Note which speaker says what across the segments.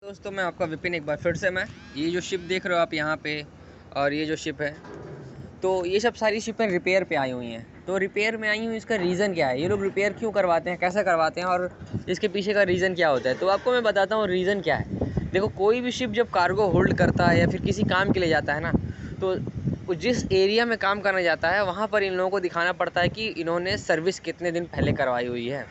Speaker 1: दोस्तों मैं आपका विपिन एक बार फिर से मैं ये जो शिप देख रहे हो आप यहाँ पे और ये जो शिप है तो ये सब सारी शिपें रिपेयर पे आई हुई हैं। तो रिपेयर में आई हुई इसका रीज़न क्या है, ये लोग रिपेयर क्यों करवाते हैं, कैसे करवाते हैं और इसके पीछे का रीज़न क्या होता है। तो आपको मैं बताता हूँ रीज़न क्या है। देखो, कोई भी शिप जब कार्गो होल्ड करता है या फिर किसी काम के लिए जाता है ना, तो जिस एरिया में काम करने जाता है वहाँ पर इन लोगों को दिखाना पड़ता है कि इन्होंने सर्विस कितने दिन पहले करवाई हुई है।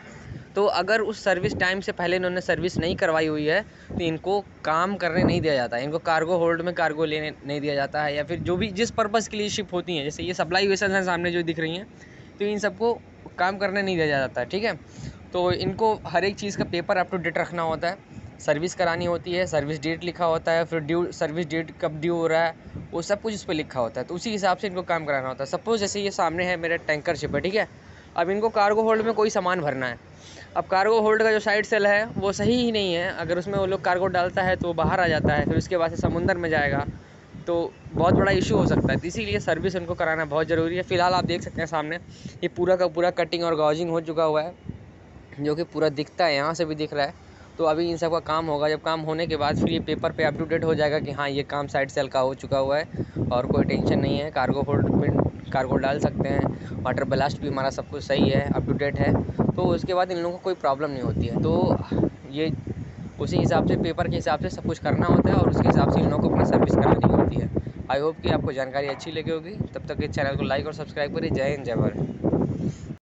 Speaker 1: तो अगर उस सर्विस टाइम से पहले इन्होंने सर्विस नहीं करवाई हुई है तो इनको काम करने नहीं दिया जाता है, इनको कार्गो होल्ड में कार्गो लेने नहीं दिया जाता है, या फिर जो भी जिस पर्पज़ के लिए शिप होती हैं, जैसे ये सप्लाई वेसल्स हैं सामने जो दिख रही हैं, तो इन सबको काम करने नहीं दिया जाता है। ठीक है, तो इनको हर एक चीज़ का पेपर अप टू डेट रखना होता है, सर्विस करानी होती है, सर्विस डेट लिखा होता है, फिर ड्यू सर्विस डेट कब ड्यू हो रहा है वो सब कुछ इस पर लिखा होता है। तो उसी हिसाब से इनको काम कराना होता है। सपोज़ जैसे ये सामने है मेरा टैंकर शिप है, ठीक है, अब इनको कार्गो होल्ड में कोई सामान भरना है। अब कार्गो होल्ड का जो साइड सेल है वो सही ही नहीं है, अगर उसमें वो लोग कार्गो डालता है तो बाहर आ जाता है, फिर उसके बाद से समुंदर में जाएगा तो बहुत बड़ा इशू हो सकता है। तो इसीलिए सर्विस उनको कराना बहुत ज़रूरी है। फ़िलहाल आप देख सकते हैं सामने ये पूरा का पूरा कटिंग और गॉजिंग हो चुका हुआ है, जो कि पूरा दिखता है, यहाँ से भी दिख रहा है। तो अभी इन सब का काम होगा, जब काम होने के बाद फिर ये पेपर पे अप टू डेट हो जाएगा कि हाँ ये काम साइड सेल का हो चुका हुआ है और कोई टेंशन नहीं है, कार्गो होल्ड में कार्गो डाल सकते हैं, वाटर ब्लास्ट भी हमारा सब कुछ सही है, अप टू डेट है। तो उसके बाद इन लोगों को कोई प्रॉब्लम नहीं होती है। तो ये उसी हिसाब से पेपर के हिसाब से सब कुछ करना होता है और उसके हिसाब से इन लोगों को अपना सर्विस करानी होती है। आई होप कि आपको जानकारी अच्छी लगी होगी। तब तक इस चैनल को लाइक और सब्सक्राइब करिए। जय हिंद, जय भारत।